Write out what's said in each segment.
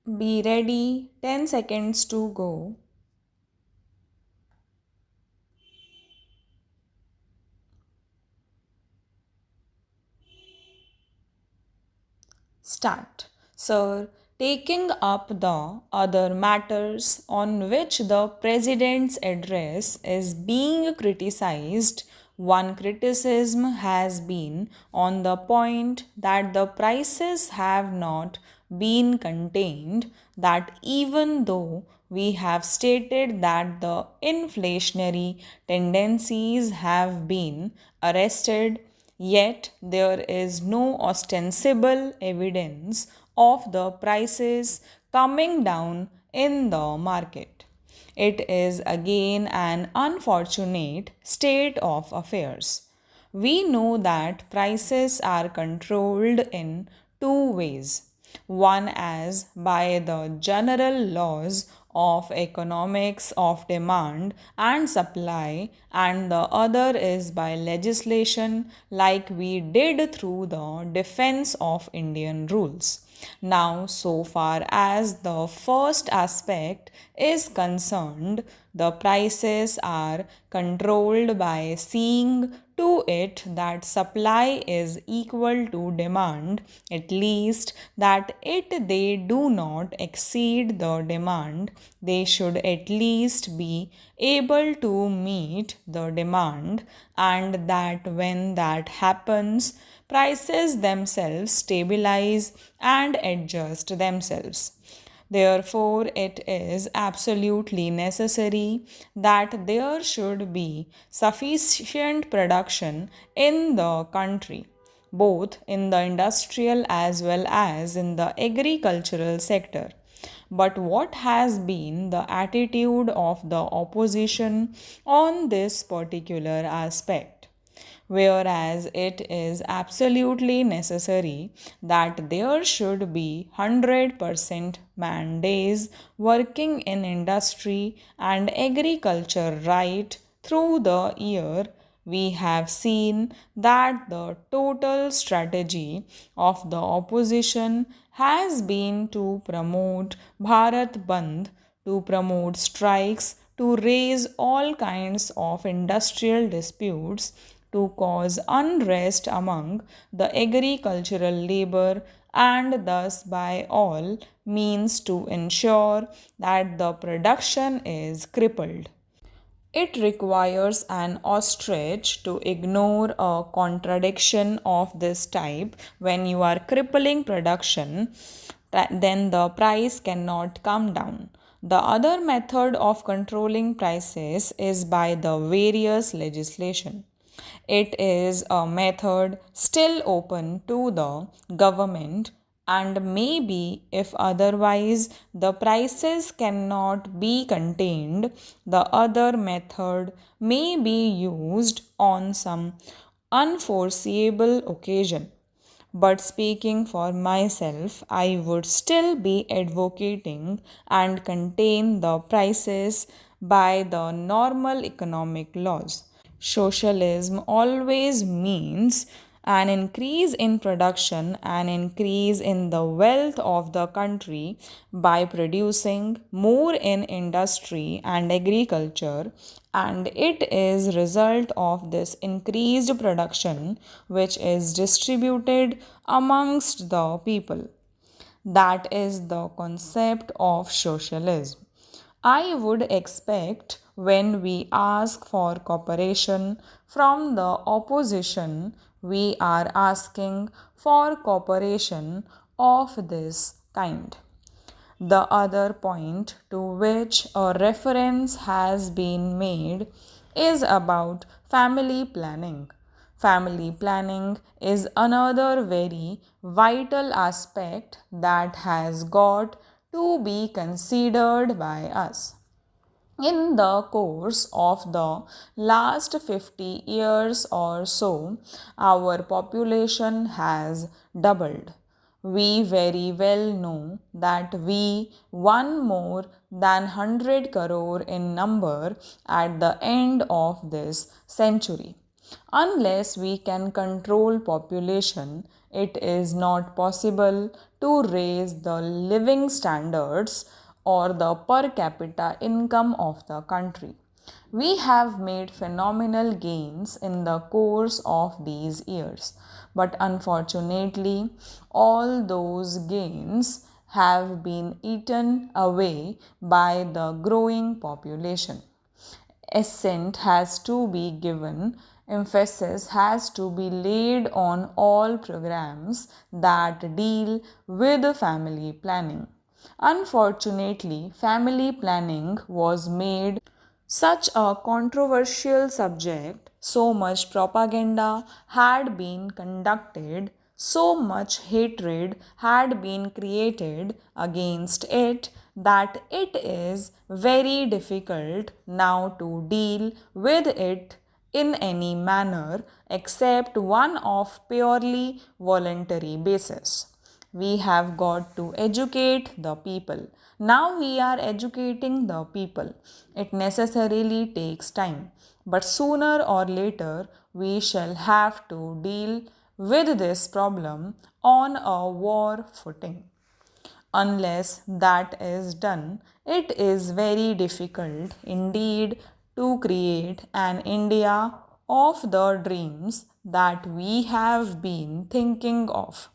Be ready, 10 seconds to go. Start. Sir, taking up the other matters on which the President's address is being criticized, one criticism has been on the point that the prices have not been contained, that even though we have stated that the inflationary tendencies have been arrested, yet there is no ostensible evidence of the prices coming down in the market. It is again an unfortunate state of affairs. We know that prices are controlled in two ways. One as by the general laws of economics of demand and supply, and the other is by legislation like we did through the Defense of Indian Rules. Now, so far as the first aspect is concerned, the prices are controlled by seeing to it that supply is equal to demand, at least that they do not exceed the demand. They should at least be able to meet the demand, and that when that happens, prices themselves stabilize and adjust themselves. Therefore, it is absolutely necessary that there should be sufficient production in the country, both in the industrial as well as in the agricultural sector. But what has been the attitude of the opposition on this particular aspect? Whereas it is absolutely necessary that there should be 100% man days working in industry and agriculture right through the year, we have seen that the total strategy of the opposition has been to promote Bharat Bandh, to promote strikes, to raise all kinds of industrial disputes, to cause unrest among the agricultural labor, and thus by all means to ensure that the production is crippled. It requires an ostrich to ignore a contradiction of this type. When you are crippling production, then the price cannot come down. The other method of controlling prices is by the various legislation. It is a method still open to the government, and maybe if otherwise the prices cannot be contained, the other method may be used on some unforeseeable occasion. But speaking for myself, I would still be advocating and contain the prices by the normal economic laws. Socialism always means an increase in production, an increase in the wealth of the country by producing more in industry and agriculture, and it is result of this increased production which is distributed amongst the people. That is the concept of socialism. I would expect when we ask for cooperation from the opposition, we are asking for cooperation of this kind. The other point to which a reference has been made is about family planning. Family planning is another very vital aspect that has got to be considered by us. In the course of the last 50 years or so, our population has doubled. We very well know that we won more than 100 crore in number at the end of this century. Unless we can control population, it is not possible to raise the living standards or the per capita income of the country. We have made phenomenal gains in the course of these years, but unfortunately, all those gains have been eaten away by the growing population. Assent has to be given, emphasis has to be laid on all programs that deal with family planning. Unfortunately, family planning was made such a controversial subject, so much propaganda had been conducted, so much hatred had been created against it that it is very difficult now to deal with it in any manner except one of purely voluntary basis. We have got to educate the people. Now we are educating the people. It necessarily takes time, but sooner or later we shall have to deal with this problem on a war footing. Unless that is done, it is very difficult indeed to create an India of the dreams that we have been thinking of.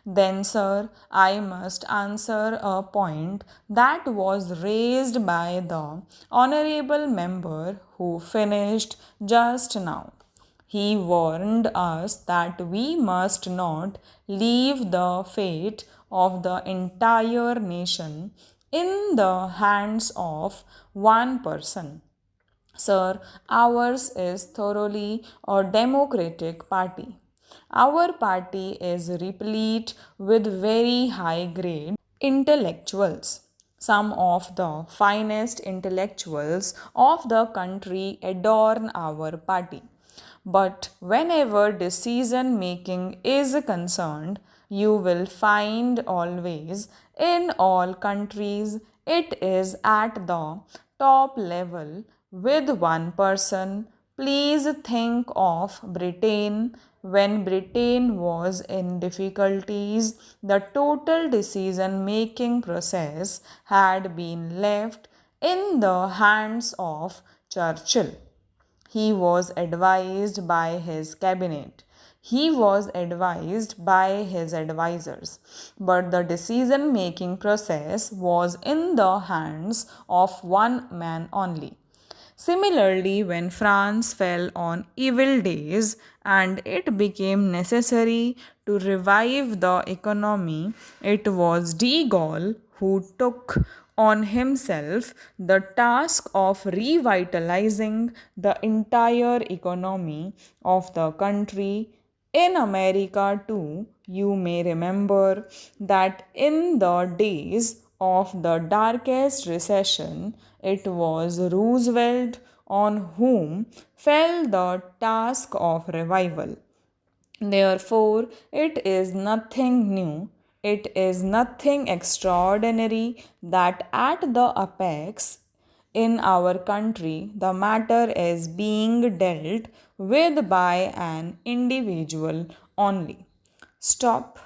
Then, sir, I must answer a point that was raised by the honorable member who finished just now. He warned us that we must not leave the fate of the entire nation in the hands of one person. Sir, ours is thoroughly a democratic party. Our party is replete with very high grade intellectuals. Some of the finest intellectuals of the country adorn our party. But whenever decision making is concerned, you will find always in all countries it is at the top level with one person. Please think of Britain. When Britain was in difficulties, the total decision making process had been left in the hands of Churchill. He was advised by his cabinet. He was advised by his advisors. But the decision making process was in the hands of one man only. Similarly, when France fell on evil days and it became necessary to revive the economy, it was de Gaulle who took on himself the task of revitalizing the entire economy of the country. In America, too, you may remember that in the days of the darkest recession, it was Roosevelt on whom fell the task of revival. Therefore, it is nothing new, it is nothing extraordinary that at the apex in our country the matter is being dealt with by an individual only. Stop.